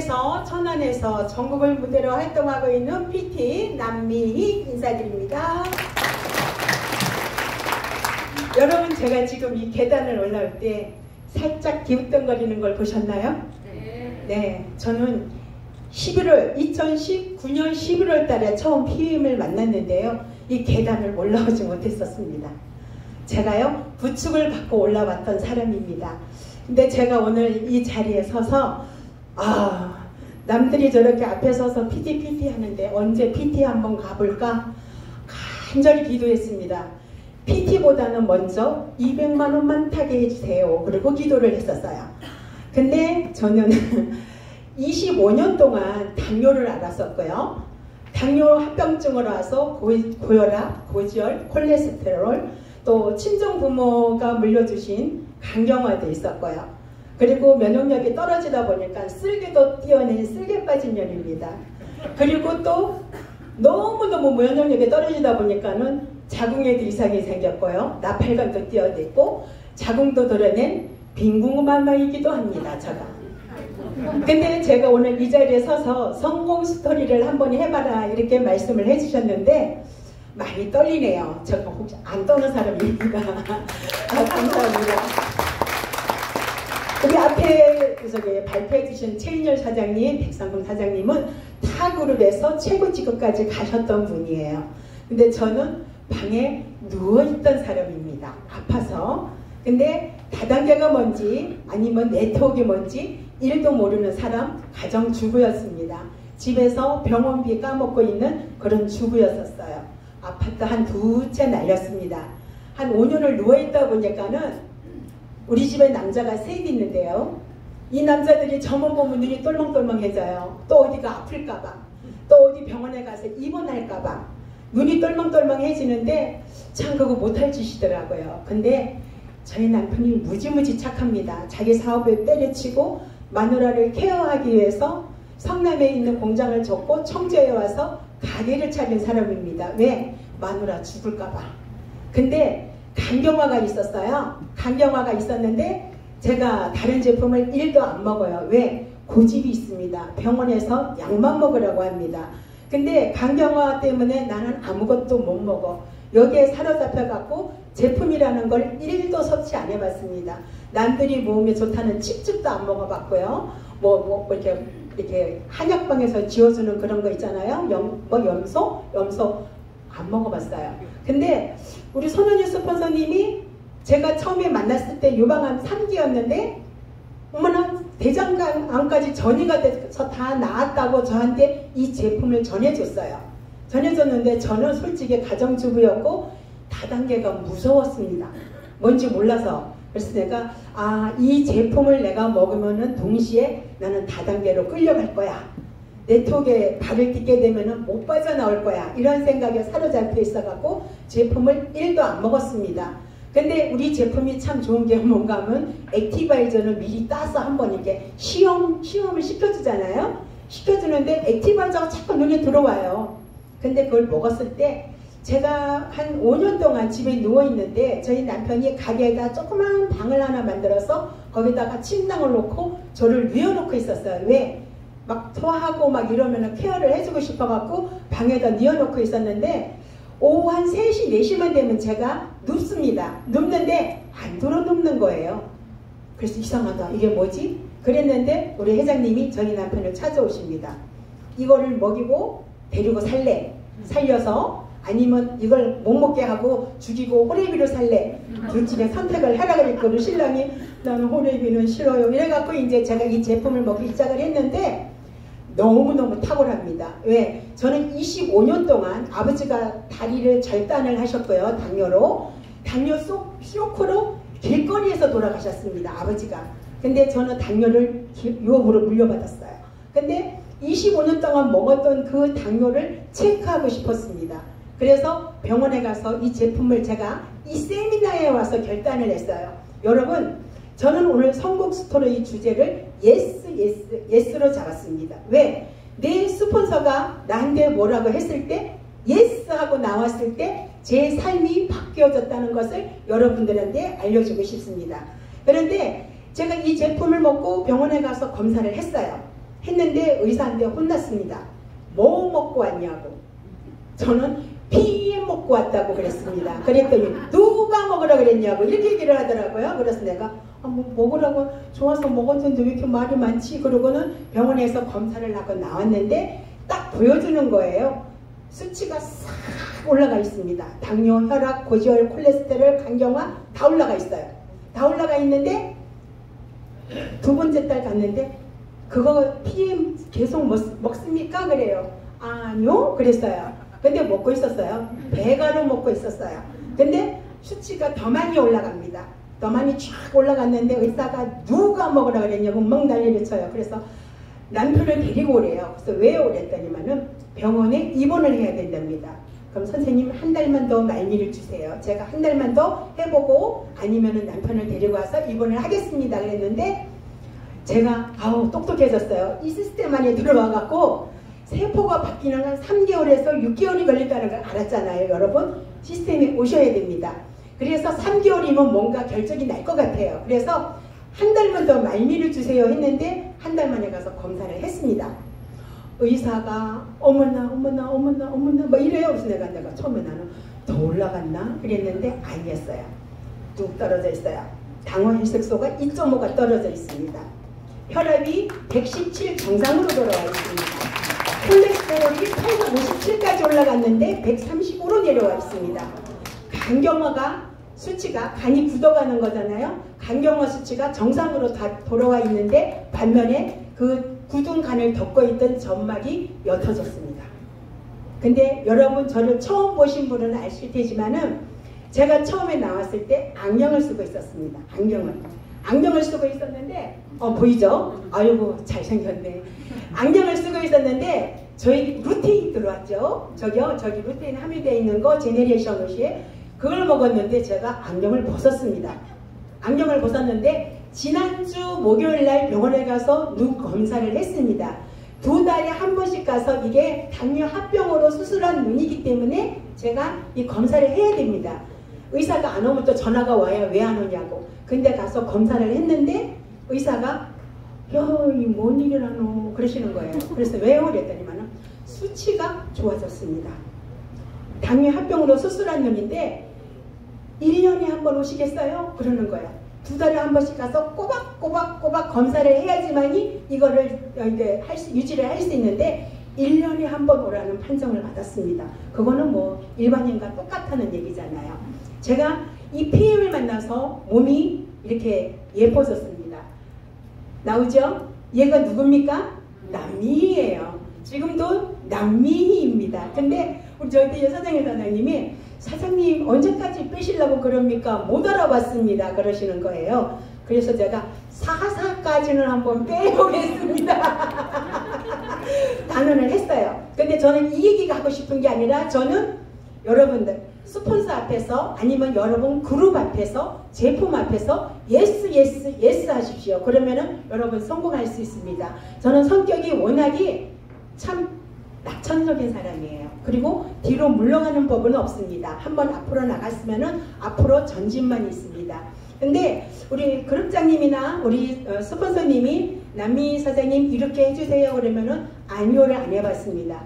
부산에서 천안에서 전국을 무대로 활동하고 있는 PT 남미희 인사드립니다. 여러분, 제가 지금 이 계단을 올라올 때 살짝 기웃덩거리는 걸 보셨나요? 네, 저는 2019년 11월 달에 처음 PM을 만났는데요. 이 계단을 올라오지 못했었습니다. 제가요, 부축을 받고 올라왔던 사람입니다. 근데 제가 오늘 이 자리에 서서 남들이 저렇게 앞에 서서 PT 하는데 언제 PT 한번 가볼까? 간절히 기도했습니다. PT보다는 먼저 200만 원만 타게 해주세요. 그리고 기도를 했었어요. 근데 저는 25년 동안 당뇨를 앓았었고요. 당뇨 합병증으로 와서 고혈압, 고지혈, 콜레스테롤, 또 친정 부모가 물려주신 간경화도 있었고요. 그리고 면역력이 떨어지다 보니까 쓸개도 띄어낸 쓸개 빠진 년입니다. 그리고 또 너무너무 면역력이 떨어지다 보니까는 자궁에도 이상이 생겼고요. 나팔관도 띄어냈고 자궁도 드러낸 빈궁마마이기도 합니다. 제가. 근데 제가 오늘 이 자리에 서서 성공 스토리를 한번 해봐라 이렇게 말씀을 해주셨는데 많이 떨리네요. 제가 혹시 안 떠는 사람입니다. 감사합니다. 우리 앞에 발표해 주신 최인열 사장님, 백상금 사장님은 타그룹에서 최고 직급까지 가셨던 분이에요. 근데 저는 방에 누워있던 사람입니다. 아파서. 근데 다단계가 뭔지 아니면 네트워크가 뭔지 1도 모르는 사람, 가정주부였습니다. 집에서 병원비 까먹고 있는 그런 주부였었어요. 아파트 한 2채 날렸습니다. 한 5년을 누워있다 보니까는 우리 집에 남자가 셋 있는데요. 이 남자들이 저만 보면 눈이 똘망똘망해져요. 또 어디가 아플까봐, 또 어디 병원에 가서 입원할까봐 눈이 똘망똘망해지는데 참 그거 못할 짓이더라고요. 근데 저희 남편이 무지무지 착합니다. 자기 사업을 때려치고 마누라를 케어하기 위해서 성남에 있는 공장을 접고 청주에 와서 가게를 차린 사람입니다. 왜? 마누라 죽을까봐. 근데 간경화가 있었어요. 간경화가 있었는데 제가 다른 제품을 1도 안 먹어요. 왜? 고집이 있습니다. 병원에서 약만 먹으라고 합니다. 근데 간경화 때문에 나는 아무것도 못 먹어. 여기에 사로잡혀갖고 제품이라는 걸 1도 섭취 안 해봤습니다. 남들이 몸에 좋다는 칩즙도 안 먹어봤고요. 이렇게 한약방에서 지어주는 그런 거 있잖아요. 염소 안 먹어봤어요. 근데 우리 손은희 스폰서님이 제가 처음에 만났을 때 유방암 3기였는데 어머나 대장암까지 전이가 돼서 다 나았다고 저한테 이 제품을 전해줬어요. 전해줬는데 저는 솔직히 가정주부였고 다단계가 무서웠습니다. 뭔지 몰라서. 그래서 내가 이 제품을 내가 먹으면은 동시에 나는 다단계로 끌려갈 거야. 네트워크에 발을 딛게 되면은 못 빠져나올 거야. 이런 생각에 사로잡혀 있어갖고 제품을 1도 안 먹었습니다. 근데 우리 제품이 참 좋은 게 뭔가 하면 액티바이저를 미리 따서 한번 이렇게 시험을 시켜주잖아요. 시켜주는데 액티바이저가 자꾸 눈에 들어와요. 근데 그걸 먹었을 때 제가 한 5년 동안 집에 누워있는데 저희 남편이 가게에다 조그만 방을 하나 만들어서 거기다가 침낭을 놓고 저를 누워놓고 있었어요. 왜? 막 토하고 막 이러면 케어를 해주고 싶어갖고 방에다 뉘어놓고 있었는데 오후 한 3시, 4시만 되면 제가 눕습니다. 눕는데 안 들어 눕는 거예요. 그래서 이상하다. 이게 뭐지? 그랬는데 우리 회장님이 저희 남편을 찾아오십니다. 이거를 먹이고 데리고 살래? 살려서 아니면 이걸 못 먹게 하고 죽이고 호래비로 살래? 둘 중에 선택을 하라 그랬거든. 신랑이 나는 호래비는 싫어요. 이래갖고 이제 제가 이 제품을 먹기 시작을 했는데 너무너무 탁월합니다. 왜? 저는 25년 동안 아버지가 다리를 절단을 하셨고요. 당뇨로. 당뇨 쇼크로 길거리에서 돌아가셨습니다. 아버지가. 근데 저는 당뇨를 유업으로 물려받았어요. 근데 25년 동안 먹었던 그 당뇨를 체크하고 싶었습니다. 그래서 병원에 가서 이 제품을 제가 이 세미나에 와서 결단을 했어요. 여러분, 저는 오늘 성공 스토리 주제를 예스로 잡았습니다. 왜? 내 스폰서가 나한테 뭐라고 했을 때 예스 하고 나왔을 때 제 삶이 바뀌어졌다는 것을 여러분들한테 알려주고 싶습니다. 그런데 제가 이 제품을 먹고 병원에 가서 검사를 했어요. 했는데 의사한테 혼났습니다. 뭐 먹고 왔냐고. 저는 PM 먹고 왔다고 그랬습니다. 그랬더니 누가 먹으라 그랬냐고 이렇게 얘기를 하더라고요. 그래서 내가 뭐 먹으라고 좋아서 먹었는데 왜 이렇게 말이 많지? 그러고는 병원에서 검사를 하고 나왔는데 딱 보여주는 거예요. 수치가 싹 올라가 있습니다. 당뇨, 혈압, 고지혈, 콜레스테롤, 간경화 다 올라가 있어요. 다 올라가 있는데 두 번째 달 갔는데 그거 PM 계속 먹습니까? 그래요. 아니요? 그랬어요. 근데 먹고 있었어요. 배가로 먹고 있었어요. 근데 수치가 더 많이 올라갑니다. 더 많이 쫙 올라갔는데 의사가 누가 먹으라 그랬냐고 막 난리를 쳐요. 그래서 남편을 데리고 오래요. 그래서 왜 오랬더니만은 병원에 입원을 해야 된답니다. 그럼 선생님 한 달만 더 말미를 주세요. 제가 한 달만 더 해보고 아니면은 남편을 데리고 와서 입원을 하겠습니다. 그랬는데 제가 똑똑해졌어요. 이 시스템 안에 들어와갖고 세포가 바뀌는 한 3개월에서 6개월이 걸린다는 걸 알았잖아요. 여러분 시스템에 오셔야 됩니다. 그래서 3개월이면 뭔가 결정이 날 것 같아요. 그래서 한 달만 더 말미를 주세요 했는데 한 달 만에 가서 검사를 했습니다. 의사가 어머나 막 이래요. 그래서 내가 처음에 나는 더 올라갔나 그랬는데 아니었어요. 뚝 떨어져 있어요. 당화혈색소가 2.5가 떨어져 있습니다. 혈압이 117 정상으로 돌아와 있습니다. 콜레스테롤이 857까지 올라갔는데 135로 내려와 있습니다. 간경화가 수치가 간이 굳어가는 거잖아요. 간경화 수치가 정상으로 다 돌아와 있는데 반면에 그 굳은 간을 덮고 있던 점막이 옅어졌습니다. 근데 여러분 저를 처음 보신 분은 아실 테지만은 제가 처음에 나왔을 때 안경을 쓰고 있었습니다. 안경을 쓰고 있었는데 보이죠? 아이고 잘생겼네. 안경을 쓰고 있었는데 저희 루테인 들어왔죠. 저기 루테인 함유되어 있는 거 제네레이션 옷이에 그걸 먹었는데 제가 안경을 벗었습니다. 안경을 벗었는데 지난주 목요일날 병원에 가서 눈 검사를 했습니다. 2달에 한 번씩 가서 이게 당뇨 합병으로 수술한 눈이기 때문에 제가 이 검사를 해야 됩니다. 의사가 안 오면 또 전화가 와요. 왜 안 오냐고. 근데 가서 검사를 했는데 의사가 이 뭔 일이라노 그러시는 거예요. 그래서 왜요? 그랬더니만 수치가 좋아졌습니다. 당뇨 합병으로 수술한 눈인데 1년에 한 번 오시겠어요? 그러는 거예요. 2달에 한 번씩 가서 꼬박꼬박 검사를 해야지만이 이거를 이제 유지를 할 수 있는데 1년에 한 번 오라는 판정을 받았습니다. 그거는 뭐 일반인과 똑같다는 얘기잖아요. 제가 이 PM을 만나서 몸이 이렇게 예뻐졌습니다. 나오죠? 얘가 누굽니까? 남미희예요. 지금도 남미희입니다. 근데 우리 저희 여사장의 사장님이 사장님 언제까지 빼시려고 그럽니까? 못 알아봤습니다. 그러시는 거예요. 그래서 제가 4사까지는 한번 빼보겠습니다. 단언을 했어요. 근데 저는 이 얘기가 하고 싶은 게 아니라 저는 여러분들 스폰서 앞에서 아니면 여러분 그룹 앞에서 제품 앞에서 예스 하십시오. 그러면은 여러분 성공할 수 있습니다. 저는 성격이 워낙이 참 낙천적인 사람이에요. 그리고 뒤로 물러가는 법은 없습니다. 한번 앞으로 나갔으면은 앞으로 전진만 있습니다. 근데 우리 그룹장님이나 우리 스폰서님이 남미 사장님 이렇게 해주세요 그러면은 아니오를 안 해봤습니다.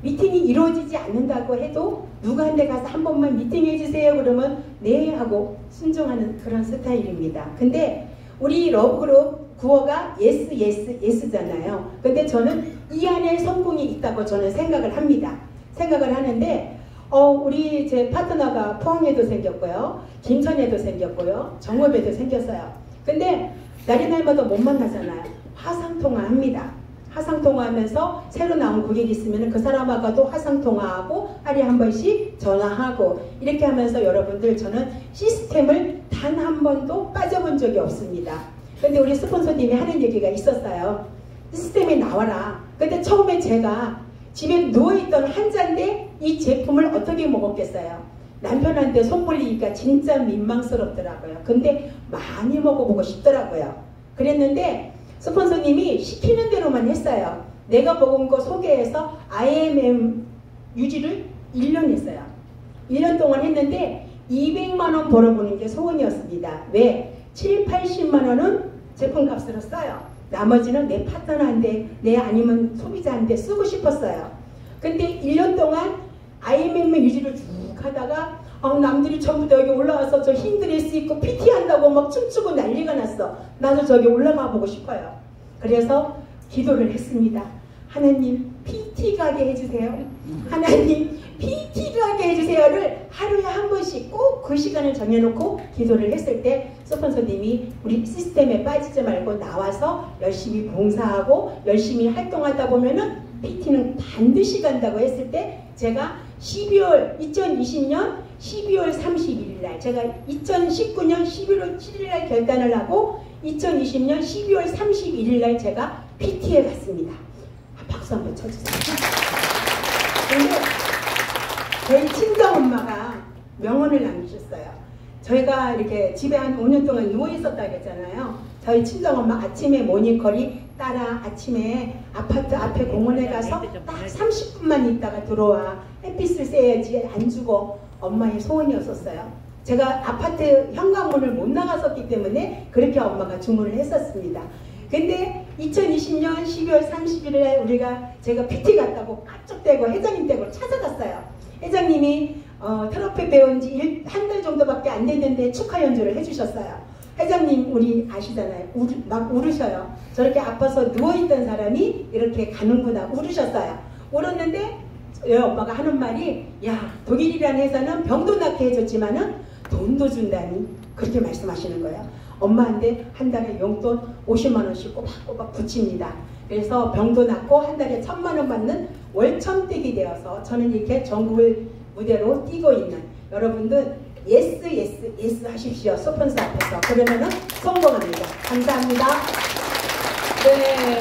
미팅이 이루어지지 않는다고 해도 누구한테 가서 한 번만 미팅 해주세요 그러면 네 하고 순종하는 그런 스타일입니다. 근데 우리 러브그룹 구호가 예스잖아요. 근데 저는 이 안에 성공이 있다고 저는 생각을 합니다. 생각을 하는데 우리 제 파트너가 포항에도 생겼고요. 김천에도 생겼고요. 정읍에도 생겼어요. 근데 날이 날마다 못 만나잖아요. 화상통화합니다. 화상통화하면서 새로 나온 고객이 있으면 그 사람하고도 화상통화하고 하루에 한 번씩 전화하고 이렇게 하면서 여러분들 저는 시스템을 단 한 번도 빠져본 적이 없습니다. 근데 우리 스폰서님이 하는 얘기가 있었어요. 시스템에 나와라. 근데 처음에 제가 집에 누워있던 환자인데 이 제품을 어떻게 먹었겠어요? 남편한테 손벌리기가 진짜 민망스럽더라고요. 근데 많이 먹어보고 싶더라고요. 그랬는데 스폰서님이 시키는 대로만 했어요. 내가 먹은 거 소개해서 IMM 유지를 1년 했어요. 1년 동안 했는데 200만원 벌어보는 게 소원이었습니다. 왜? 7, 80만원은 제품값으로 써요. 나머지는 내 파트너한테, 내 아니면 소비자한테 쓰고 싶었어요. 근데 1년 동안 IMM 유지를 쭉 하다가 남들이 전부 다 여기 올라와서 저 흰 드레스 입고 PT 한다고 막 춤추고 난리가 났어. 나도 저기 올라가 보고 싶어요. 그래서 기도를 했습니다. 하나님 PT 가게 해주세요. 하나님 PT 가게 해주세요를 하루에 한 번씩 꼭 그 시간을 정해놓고 기도를 했을 때 스폰서님이 우리 시스템에 빠지지 말고 나와서 열심히 봉사하고 열심히 활동하다 보면은 PT는 반드시 간다고 했을 때 제가 2020년 12월 31일 날 제가 2019년 11월 7일 날 결단을 하고 2020년 12월 31일 날 제가 PT에 갔습니다. 박수 한번 쳐주세요. 근데 저희 친정엄마가 명언을 남기셨어요. 저희가 이렇게 집에 한 5년 동안 누워 있었다 그랬잖아요. 저희 친정엄마 아침에 모닝콜이 따라 아침에 아파트 앞에 공원에 가서 딱 30분만 있다가 들어와. 햇빛을 쐬야지 안 죽어. 엄마의 소원이었었어요. 제가 아파트 현관문을 못 나갔었기 때문에 그렇게 엄마가 주문을 했었습니다. 근데 2020년 12월 31일에 제가 PT 갔다고 깜짝대고 회장님 댁으로 찾아갔어요. 회장님이 트로피 배운 지 한 달 정도밖에 안 됐는데 축하 연주를 해주셨어요. 회장님 우리 아시잖아요. 막 울으셔요. 저렇게 아파서 누워있던 사람이 이렇게 가는구나 울으셨어요. 울었는데 엄마가 하는 말이 야 독일이라는 회사는 병도 낫게 해줬지만은 돈도 준다니 그렇게 말씀하시는 거예요. 엄마한테 한 달에 용돈 50만 원씩 꼬박꼬박 붙입니다. 그래서 병도 낫고 한 달에 1000만 원 받는 월천댁이 되어서 저는 이렇게 전국을 무대로 뛰고 있는 여러분들 예스 예스 예스 하십시오. 스폰서 앞에서. 그러면은 성공합니다. 감사합니다. 네.